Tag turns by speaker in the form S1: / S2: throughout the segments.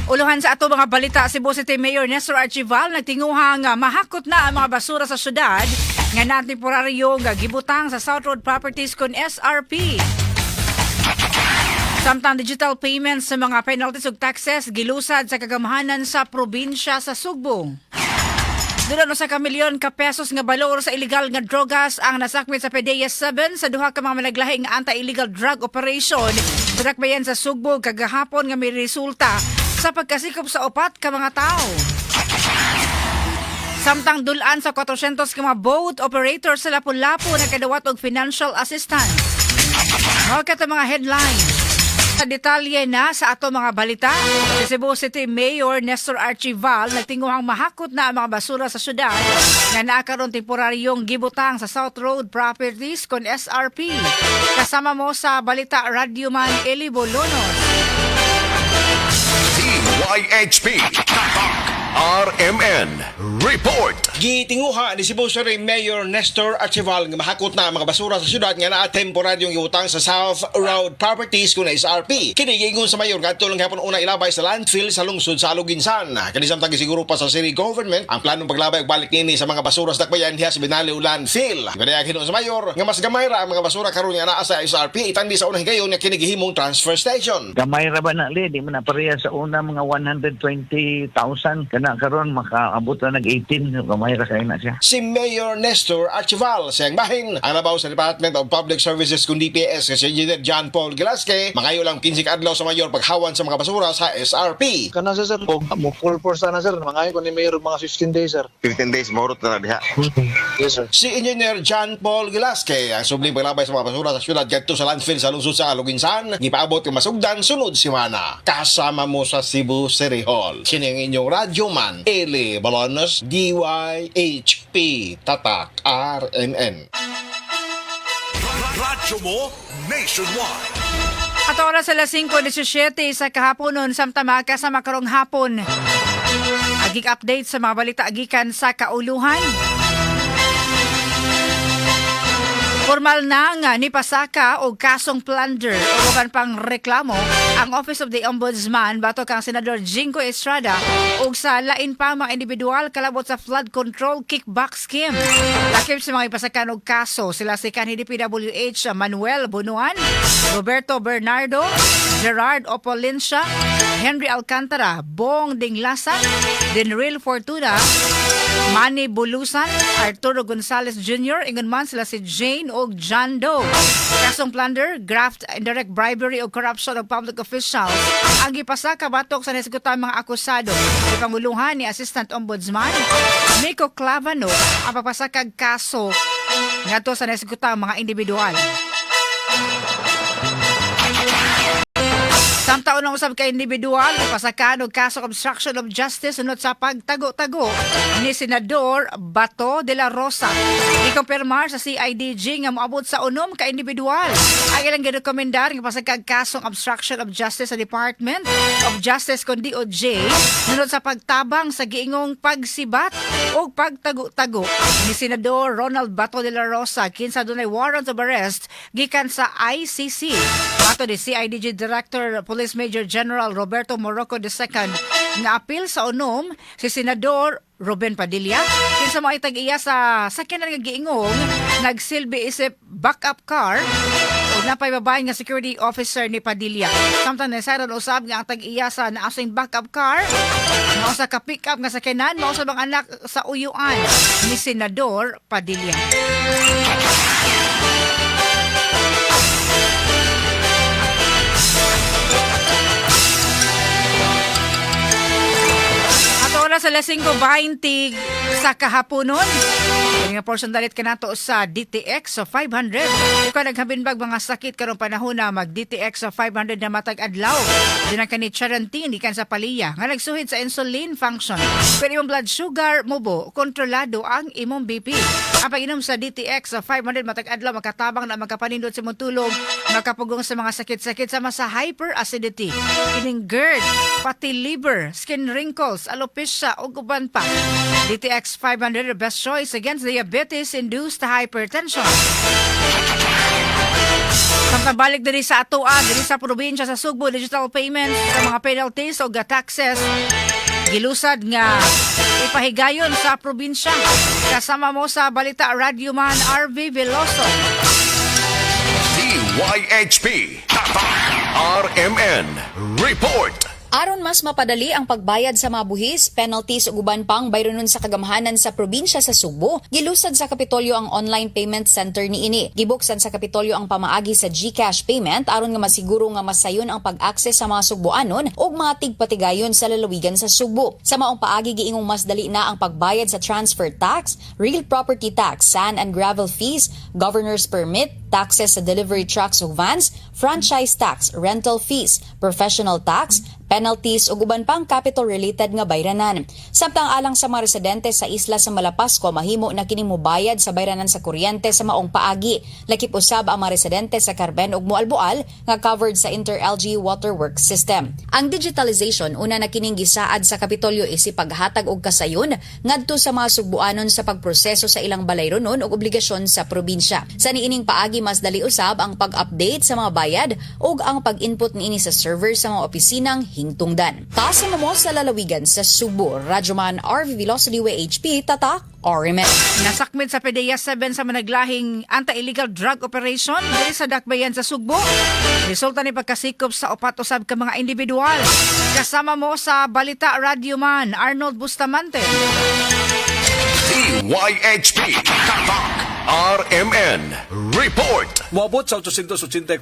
S1: Uluhan sa ato mga balita, Cebu City Mayor Nestor Archival nagtinguhang mahakot na ang mga basura sa syudad nga na temporaryong gibutang sa South Road Properties kon SRP. Samtang digital payments sa mga penalties ug taxes gilusad sa kagamahanan sa probinsya sa Sugbo. Dulan sa kamilyon ka pesos nga balor sa illegal nga drogas ang nasakmit sa PDEA 7 sa duha ka mga managlahi nga anti-illegal drug operation sa dakbayan sa Sugbo kagahapon nga may resulta sa pagkasikop sa upat ka mga tao. Samtang dulan sa 400 ka mga boat operators sa Lapu-Lapu nagkadawat og financial assistance. Mga kata mga headlines. Sa detalye na sa ato mga balita, si Cebu City Mayor Nestor Archival nagtinguhang mahakot na ang mga basura sa syudad nga naakaroon temporaryong gibutang sa South Road Properties kon SRP. Kasama mo sa balita Radyoman Eli Bolonos.
S2: DYHP RMN Report.
S3: Gitinguha ni Cebu City Mayor Nestor Archival nga mahakot na ang mga basura sa syudad nga naa temporaryong giutang sa South Road Properties kun SRP. Kini giingon sa mayor ngadto lang gihapon una ilabay sa landfill sa lungsod sa Aluginsan. Kani samtang gisiguro pa sa city government ang planong paglabay ug balik nini sa mga basura sa dakbayan diha sa Binaliw landfill. Kaya hinuon sa mayor nga mas gamay ra ang mga basura karon nga naa sa SRP itandi sa unang higayon nga kini gihimong transfer station.
S4: Gamay ra ba na li, di man na pareha sa una mga 120,000 kana karon makaabot na nag-18, gamay ra kay na siya.
S3: Si Mayor Nestor Archival siyang bahin ang labaw sa Department of Public Services kung DPS kasi Engineer John Paul Gilasque mangayo lang 15 adlaw sa mayor paghawan sa mga basura sa SRP.
S5: Kana sa sir, mo full force na sir, mangayo ko ni Mayor mga 15 days sir.
S2: 15 days, mahurot na diha.
S5: Yes sir.
S3: Si Engineer John Paul Gilasque ang subling paglabay sa mga basura sa syudad kadto sa landfill sa lungsod sa Aluginsan gipaabot yung masugdan sunod semana. Kasama mo sa Cebu City Hall. Kini ang inyong radyoman Eli Bolonos, DYHP Tatak RMN.
S2: Radyo mo nationwide.
S1: At oras sa 5:17 sa kahaponon samtama sa makarong hapon. Agig update sa mga balita agikan sa kauluhan. Formal na nga ni pasaka og kasong plunder o uban pang reklamo ang Office of the Ombudsman batok kang Senador Jingo Estrada ug sa lain pa mga individual kalabot sa flood control kickback scheme. Lakip sa mga ipasakan og kaso sila si kanhi DPWH Manuel Bunuan, Roberto Bernardo, Gerard Opolencia, Henry Alcantara, Bong Dinglasa, Denril Fortuna, Manny Bulusan, Arturo Gonzalez Jr., ingon man sila si Jane o John Doe. Kasong plunder, graft, indirect bribery o corruption of public officials ang gipasaka batok sa nasigutan mga akusado. Ipanguluhan ni Assistant Ombudsman Nico Clavano ang papasakag kaso ngadto sa nasigutan mga individual. Samtaon ang usab ka individual ipasakan og kaso obstruction of justice sunod sa pagtago-tago ni Senador Bato de la Rosa. Ikumpirmar sa CIDG nga moabot sa unom ka individual ang ilang girekomendar nga pasagkag kasong obstruction of justice sa Department of Justice kon DOJ sunod sa pagtabang sa giingong pagsibat o pagtago-tago ni Senador Ronald Bato de la Rosa kinsa dunay warrant of arrest gikan sa ICC. Ato ni CIDG Director Police Major General Roberto Morocco II nga apil sa unom si Senador Ruben Padilla kinsa mo itag-iya sa sakyanan nga giingong nagsilbi isip backup car o napaybabayan nga security officer ni Padilla. Samtang nasaron usab nga ang tag-iya sa naasing backup car na usa ka pick-up nga sakyanan mao usab ang anak sa uyuan ni Senador Padilla. Oras sa 5:20 sa kahaponon. Nga portion dalit kanato sa DTX sa 500. Ikaw naghabinbag mga sakit karong panahon na mag DTX sa 500 na matag adlaw. Dinang kani Charantin ikan sa paliya nga nagsuhid sa insulin function. Pero imong blood sugar mubo kontrolado ang imong BP. Ang pag-inom sa DTX sa 500 matag adlaw makatabang na makapanindot sa imong tulog, makapugong sa mga sakit-sakit sama sa hyperacidity, kining GERD, pati liver, skin wrinkles, alopecia ug uban pa. DTX 500 the best choice against diabetes-induced hypertension. Samtang balik diri sa atoa, diri sa probinsya sa Sugbo, digital payments sa mga penalties o taxes gilusad nga ipahigayon sa probinsya. Kasama mo sa Balita Radio Man, RV Veloso.
S2: DYHP Tatak RMN Report.
S6: Aron mas mapadali ang pagbayad sa mga buhis, penalties ug uban pang bayronon sa kagamhanan sa probinsya sa Sugbo, gilusad sa Kapitolyo ang online payment center niini. Gibuksan sa Kapitolyo ang pamaagi sa GCash payment aron nga masiguro nga masayon ang pag-access sa mga Sugboanon ug mga tigpatigayon sa lalawigan sa Sugbo. Sa maong paagi giingong mas dali na ang pagbayad sa transfer tax, real property tax, sand and gravel fees, governor's permit, taxes sa delivery trucks ug vans, franchise tax, rental fees, professional tax, penalties ug uban pang capital-related nga bayranan. Samtang alang sa mga residente sa isla sa Malapasco, mahimo na kini mobayad sa bayranan sa kuryente sa maong paagi. Lakip usab ang mga residente sa Carben ug Mualboal nga covered sa Inter-LG Waterworks System. Ang digitalization una na kining gisaad sa Kapitolyo isip paghatag og kasayon ngadto sa mga Sugboanon sa pagproseso sa ilang balayronon ug obligasyon sa probinsya. Sa niining paagi mas dali usab ang pag-update sa mga bayad ug ang pag-input niini sa server sa mga opisinang hingtungdan. Taas mo sa lalawigan sa Sugbo, Radyoman RV Velocity WHP, Tatak, RMN.
S1: Nasakmit sa PDEA 7 sa managlahing anti-illegal drug operation diri sa Dakbayan sa Sugbo. Resulta ni pagkasikop sa upat usab ka mga individual. Kasama mo sa Balita Radio Man, Arnold Bustamante.
S2: DYHP Tatak RMN Report.
S7: Moabot sa 884,000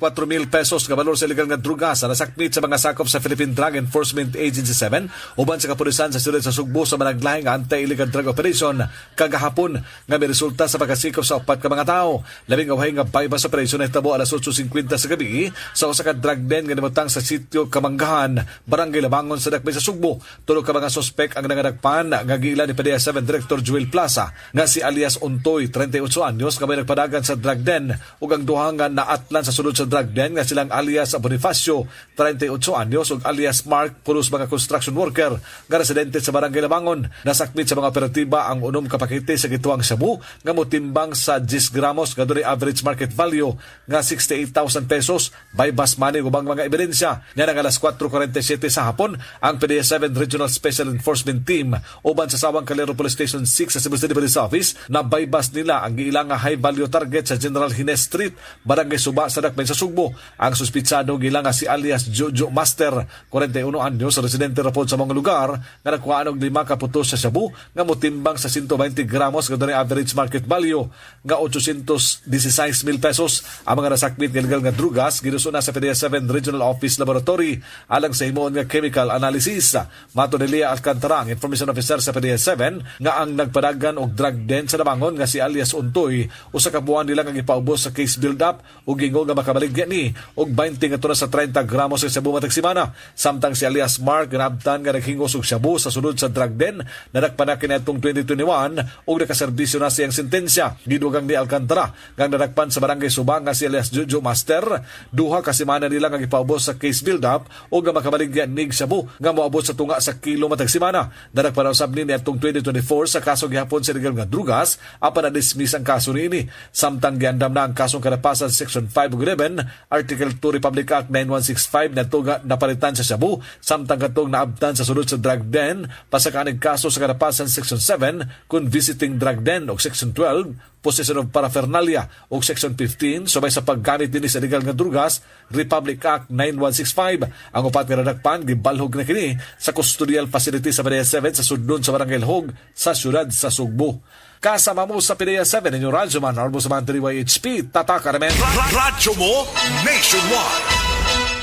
S7: pesos nga balor sa illegal nga drugas na nasakmit sa mga sakop sa Philippine Drug Enforcement Agency 7 uban sa kapulisan sa siyudad sa Sugbo sa managlahing anti-illegal drug operation kagahapon nga may resulta sa pagkasikop sa upat ka mga tao. Labing awhay nga bypass operation na hitabo alas 8:50 sa gabi sa usa ka drug den nga nimutang sa sitio Kamanggahan, Barangay Labangon sa Dakbay sa Sugbo. Tulo ka mga suspek ang nangadagpan nga giila ni PDEA 7 Director Joel Plaza nga si alias Untoy, 38 anyos, nga may nagpadagan sa drug den ug ang duha nga naatlan sa sulod sa drug den nga silang alias Bonifacio, 38 anyos, ug alias Mark, pulos mga construction worker nga residente sa Barangay Labangon. Nasakmit sa mga operatiba ang unom ka pakete sa gituang shabu nga motimbang sa 10 gramos nga dunay average market value nga 68,000 pesos, bypass money ug ubang mga ebidensya. Nga nang alas 4:47 sa hapon ang PDEA 7 Regional Special Enforcement Team uban sa Sawang Calero Police Station 6 sa Cebu City Police Office na bypass nila ang giilang nga high value target sa General Hines Street, Barangay Suba sa Dakbayan sa Sugbo. Ang suspitsado gilang nga si alias Jojo Master, 41 anyos, residente rapod sa mga lugar nga nakuha og 5 ka putos sa shabu nga motimbang sa 120 gramos nga dunay average market value nga 816,000 pesos. Ang mga nasakmit nga illegal nga drugas ginuso na sa PDEA 7 Regional Office Laboratory alang sa himuon nga chemical analysis. Mato ni Lea Alcantara, information officer sa PDEA 7, nga ang nagpadagan og drug den sa Labangon nga si alias Untoy, usa ka buwan nila nga gipaubos sa case build-up ug gingo nga makabaligya ni og 20 nga tuna sa 30 gramos sa shabu matag semana. Samtang si alias Mark ginabtan nga naghingos og shabu sa sulod sa drug den nadakpan na kaniadtong 2021 ug nakaserbisyo na siyang sentensya. Gidugang ni Alcantara nga nadakpan sa Barangay Suba nga si alias Jojo Master, duha ka semana nila nga gipaubos sa case build-up ug nga makabaligya nig shabu nga moabot sa tunga sa kilo matag semana. Nadakpan usab ni atong 2024 sa kaso gihapon sa illegal nga drugas apan na-dismiss ang kaso niini. Samtang giandam na ang kasong kalapasan Section 5 ug 11 Article 2 Republic Act 9165 na tuga napalitan sa shabu samtang katong naabtan sa sulod sa drug den pasakanig kaso sa kalapasan Section 7 kun visiting drug den ug Section 12 possession of paraphernalia ug Section 15 subay sa paggamit dinhi sa illegal nga drugas Republic Act 9165. Ang upat nga nadakpan gibalhog na kini sa custodial facility sa PDEA 7 sa sudnon sa Barangay Lhog sa siyudad sa Sugbo. Kasama mo sa PDEA 7 in your Radyoman Arbo sa YHP Tatak RMN.
S2: Radyo mo nationwide.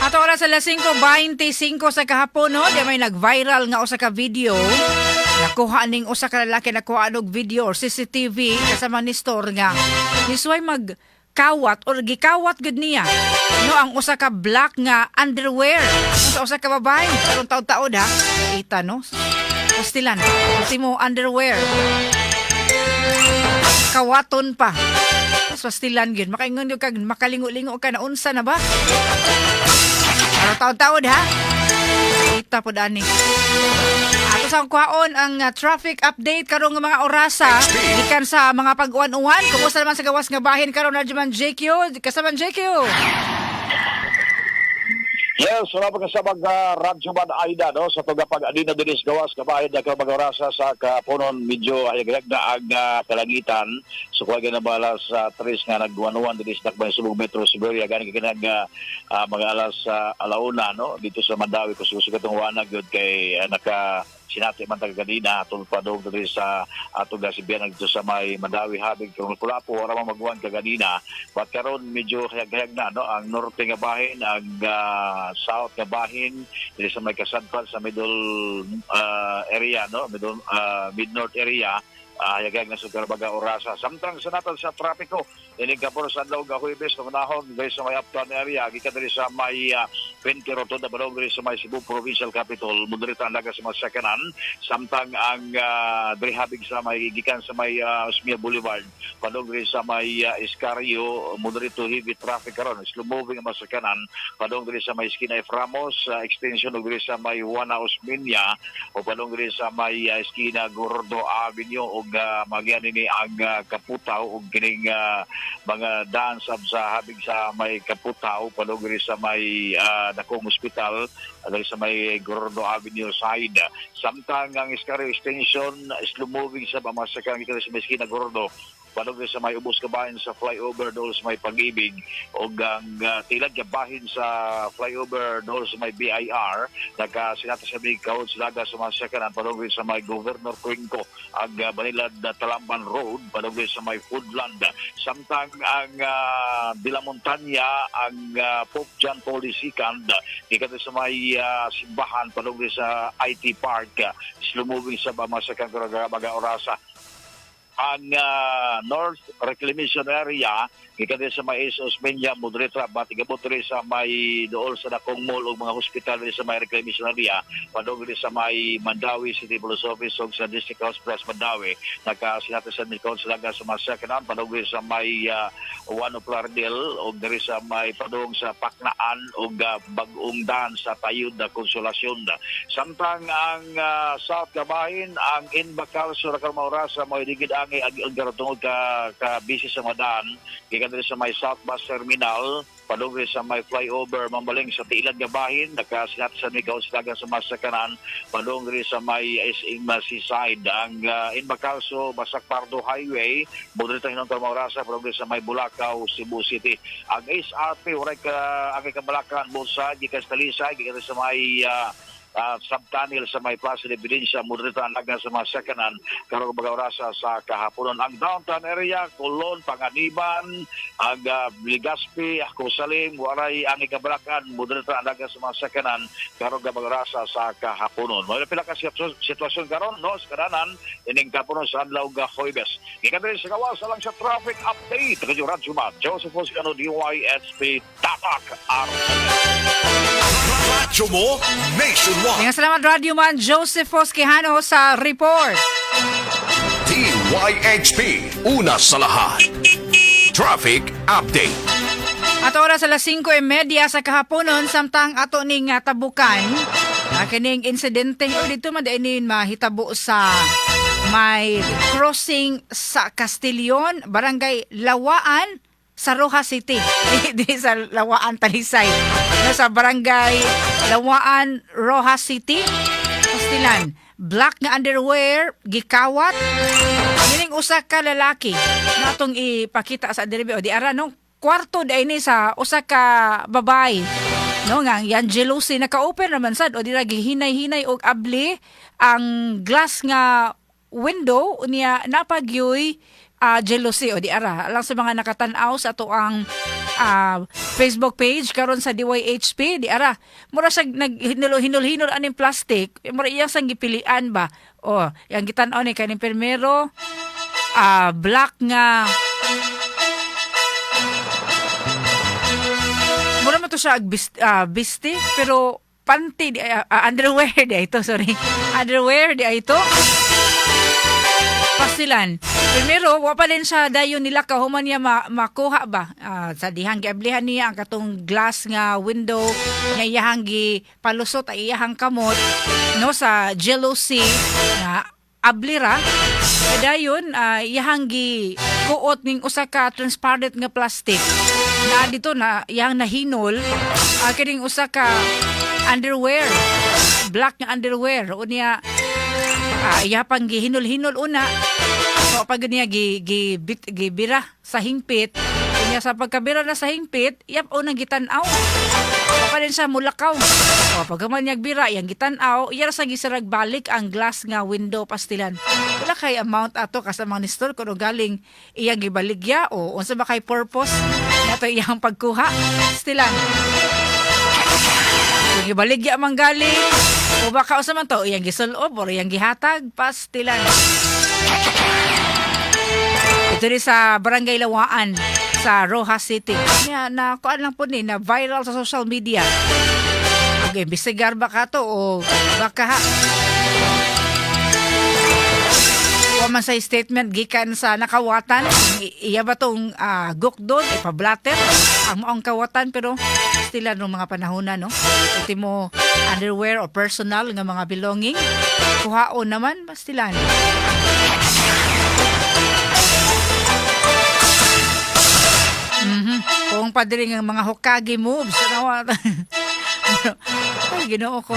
S1: At oras sa 5:25 sa kahapon, no, di may nag-viral nga usa ka video. Nakuha ning usa ka lalaki nakuha og video or CCTV kasama ni store nga. Nisway magkawat or gikawat gud niya. No, ang usa ka black nga underwear sa usa ka babae karong taud-taud ha. Kita no. Pastilan. Kasi mo underwear. Kawaton pa. Pastilan gyud. Makaingon gyud kag makalingo-lingo ka na unsa na ba? Pero taud-taud ha. direkta po dani. Ato sa kwaon ang traffic update karong nga mga orasa gikan sa mga pag-uwan-uwan. Kumusta naman sa gawas nga bahin karon na man JQ? Kasaman JQ.
S8: Yes, wala pa kasabag Radyo Man Aida, no? Sa tugapag adina dinis gawas kabahin na mag-orasa sa kapunon medyo hayag na ang kalangitan. So kuha na balas sa tres nga nagduan-uwan dinis nakbay subong Metro Siberia gani kinag mga alas alauna, no? Dito sa Mandawi ko susugat ang wanag yun kay naka sinati man taga kanina atong padong diri sa atong gasibian dito sa may Mandawi habig kung kulapo wala man magwan ka kanina but karon medyo hayag na, no? Ang norte nga bahin ang south nga bahin diri sa may kasadpan sa middle area, no? Middle mid-north area hayagag na sa Karbaga Orasa. Samtang sa natal sa trapiko, inig kapor sa Adlaw ga Huwebes ng nahon dahil sa may uptown area, gikan diri sa may Pente Rotonda, balong diri sa may Cebu Provincial Capital, mudrita ang laga sa mga sekanan, samtang ang diri habig sa may gikan sa may Osmia Boulevard, balong diri sa may Escario, mudrito heavy traffic karon, slow moving ang mga sekanan, balong diri sa may Esquina F. Ramos, extension og diri sa may Juana Osmeña, o balong diri sa may Esquina Gordo Avenue, o magyan ni ang Kaputaw ug kining mga daan sa habig sa may Kaputaw palugri sa may Dakong Hospital dali sa may Gordo Avenue side. Samtang ang Escario Extension slow moving sa mamasakang kita sa Esquina Gordo palugri sa may Ubos Kabahin sa flyover doon sa may Pag-ibig o ang tilad kabahin sa flyover doon sa may BIR nagkasinata sa may Kahod Silaga sa mga sekanan palugri sa may Governor Cuenco ang Banilad Talamban Road palugri sa may Foodland. Samtang ang Dila Montanya ang Pope John Paul II ikat sa may simbahan palugri sa IT Park slow moving sa mamasakang Karbaga Orasa. Ang North Reclamation Area gikan sa may Osmeña Mudrita batigabot diri sa may dool sa Dakong Mall ug mga hospital diri sa may Reclamation Area padong diri sa may Mandawi City Police Office ug sa District Hospital Mandawi nagkasinati sa Milcon Silaga sa mga sekanan padong diri sa may Juan Plardel ug diri sa may padong sa Paknaan ug Bag-ong Dan sa Tayud na Konsolasyon. Samtang ang South Kabahin ang Inbacal sa Karmaurasa mo digid ang tungod ka busy sa madaan gikan diri sa may South Bus Terminal padugri sa may flyover mambaling sa Tilad Gabahin nakasinat sa Mikaw Silaga sa Masakanan padugri sa may SM Seaside ang Inbacalso Basak Pardo Highway modrita hinong Karmaurasa padugri sa may Bulacau Cebu City. Ang SRP uray ka ang kabalakan bulsa gikan sa Talisay gikan sa may subtunnel sa may Plaza de Evidencia mudrita ang laga sa mga sekanan karong Orasa sa kahaponon. Ang downtown area Colon, Panganiban, ang Legazpi, Salim, waray ang ikabalakan mudrita ang laga sa mga sekanan karong Orasa sa kahaponon. May pila ka sitwasyon karon no sa kadanan ining kapunon sa Adlaw ga Huwebes. Gikan diri sa gawas lang sa traffic update kadyo Radyo Man Joseph Foscano DYSP Tatak
S2: Radyo mo nationwide.
S1: Mga salamat Radio Man Joseph Fosquejano sa report.
S2: DYHP una sa lahat. Traffic update.
S1: At oras alas 5:30 sa kahaponon samtang ato ning tabukan kining insidente o dito man dainin mahitabo sa may crossing sa Castillon, Barangay Lawaan sa Rojas City. Di sa Lawaan Talisay. Sa Barangay Lawaan Rojas City, Castilan. Black nga underwear gikawat. Meaning usa ka lalaki natong ipakita sa diribi o di ara no kwarto day ni sa usa ka babay. No nga yan jealousy naka-open naman sad o di ra gihinay-hinay og abli ang glass nga window niya napagyoy jealousy o di ara lang sa mga nakatan-aw sa ato ang Facebook page karon sa DYHP di ara mura sa naghinul-hinul aning plastic mura iyang sang gipilian ba o yang gitan-aw ni kaning primero black nga mura man to siya bisti pero panty di underwear di ito sorry underwear di ito pastilan. Primero, wa pa din sa dayon nila kahuman niya makuha ba. Sa dihang giablihan niya ang katong glass nga window nga iyahang palusot ay iyahang kamot no sa jealousy nga ablira. Dayon iyahang kuot ning usa ka transparent nga plastic. Na dito na iyang nahinol kining usa ka underwear, black nga underwear unya iya pang gihinol-hinol una. So pag niya gibira sa hingpit, unya sa pagkabira na sa hingpit, iyap unang gitan-aw. Pa rin sa mulakaw. O pag man niya bira, iyang gitan-aw, iya sa gisarag balik ang glass nga window pastilan. Wala kay amount ato kasama ni store kuno galing iyang gibaligya o unsa ba kay purpose nato iyang pagkuha pastilan. Kung gibaligya man galing o baka usa man to iyang gisulob o iyang gihatag pastilan. Ito rin sa Barangay Lawaan sa Rojas City. Na kuan lang po ni na viral sa social media. Okay, bisigar ba ka to o baka man sa statement gikan sa nakawatan iya ba tong gukdon ipablatter ang maong kawatan pero stila ng mga panahon na no iti mo underwear o personal nga mga belonging kuhaon naman bastilan. Kung padre ng mga Hokage moves nawa ay Ginoo ko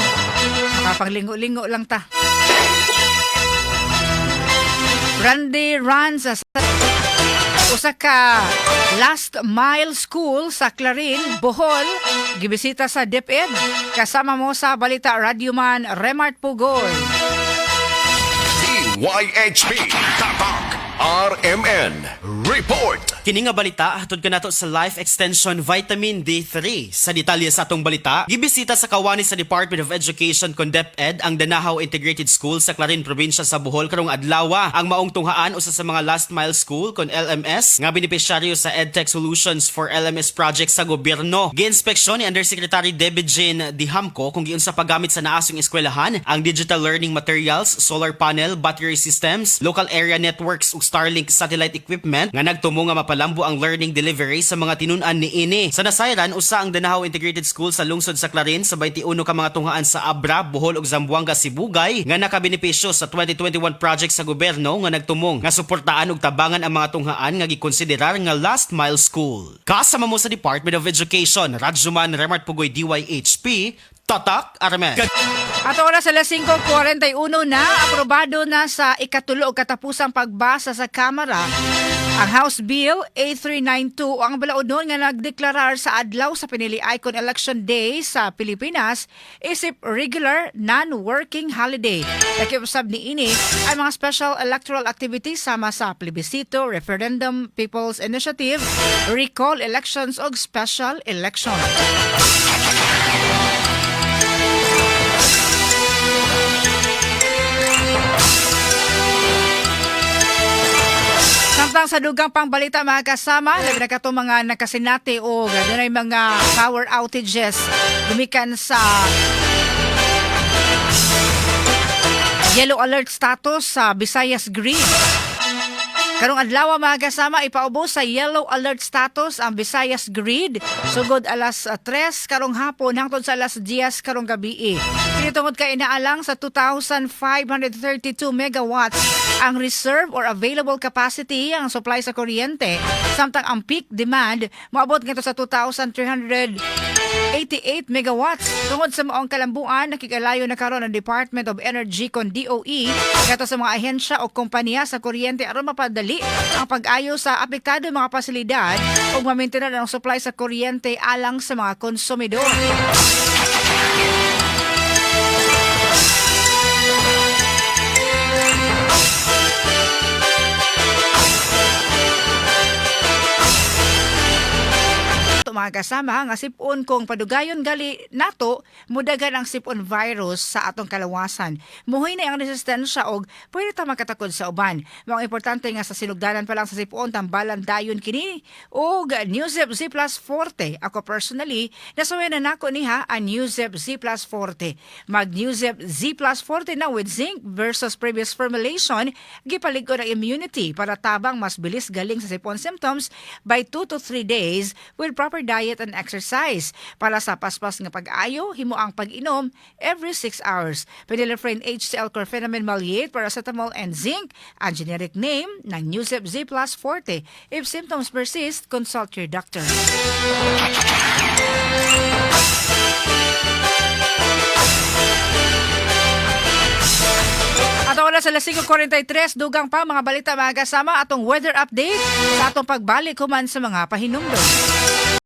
S1: makapaglingo-lingo lang ta. Randy runs usa ka last mile school sa Clarin, Bohol. Gibisita sa DepEd. Kasama mo sa Balita Radyoman Remart Pugoy.
S2: DYHP Tatak RMN Report.
S9: Kini nga balita hatod kanato sa Life Extension Vitamin D3. Sa detalye sa atong balita, gibisita sa kawani sa Department of Education kon DepEd ang Danahaw Integrated School sa Clarin Probinsya sa Bohol karong adlaw. Ang maong tunghaan usa sa mga last mile school kon LMS nga benepisyaryo sa EdTech Solutions for LMS project sa gobyerno. Giinspeksyon ni Undersecretary Debbie Jean Dihamco kung giunsa paggamit sa naasong eskwelahan ang digital learning materials, solar panel, battery systems, local area networks ug Starlink satellite equipment nga nagtumo nga mapalambo ang learning delivery sa mga tinun-an niini. Sa nasayran, usa ang Danahaw Integrated School sa lungsod sa Clarin sa 21 ka mga tunghaan sa Abra, Bohol ug Zamboanga, Sibugay nga nakabenepisyo sa 2021 project sa gobyerno nga nagtumong nga suportaan ug tabangan ang mga tunghaan nga gikonsiderar nga last mile school. Kasama mo sa Department of Education, Radyoman Remart Pugoy DYHP, Tatak Armen.
S1: At oras alas 5:41 na, aprobado na sa ikatulo o katapusang pagbasa sa Kamara ang House Bill A392 ang balaodon nga nagdeklarar sa adlaw sa pinili icon election day sa Pilipinas isip regular non-working holiday. Nakiusab ni ini ay mga special electoral activities sama sa plebisito, referendum, people's initiative, recall elections o special election. Samtang sa dugang pang balita mga kasama, labi na kato mga nakasinati o gano'n ay mga power outages gumikan sa yellow alert status sa Visayas Grid. Karong adlaw mga kasama, ipaubos sa yellow alert status ang Visayas Grid sugod alas 3 karong hapon hangtod sa alas 10 karong gabi. Pinitungod kay inaalang sa 2,532 megawatts ang reserve or available capacity ang supply sa kuryente, samtang ang peak demand maabot ngadto sa 2,388 megawatts. Tungod sa maong kalambuan, nakikalayo na karon ang Department of Energy kon DOE ngadto sa mga ahensya o kompanya sa kuryente aron mapadali ang pag-ayo sa apektado mga pasilidad ug ma-maintain ang supply sa kuryente alang sa mga konsumidor. Mga mga-asama nga sipon kung padugayon gali nato mudagan ang sipon virus sa atong kalawasan. Muhoy na ang resistensya og pwede ta makatakod sa uban. Mga importante nga sa sinugdanan pa lang sa sipon tambalan dayon kini og Newzip Z Plus Forte. Ako personally nasuway na nako niha ang Newzip Z Plus Forte. Mag Newzip Z Plus Forte na with zinc versus previous formulation gipalig-o ng immunity para tabang mas bilis galing sa sipon symptoms by 2 to 3 days with proper diet and exercise. Para sa paspas nga pag-ayo, himo ang pag-inom every 6 hours. Phenylephrine HCl chlorpheniramine maleate, paracetamol and zinc, ang generic name ng Newzip Z Plus Forte. If symptoms persist, consult your doctor. At oras sa 5:43, dugang pa mga balita mga kasama atong weather update sa atong pagbalik human sa mga pahinumdom.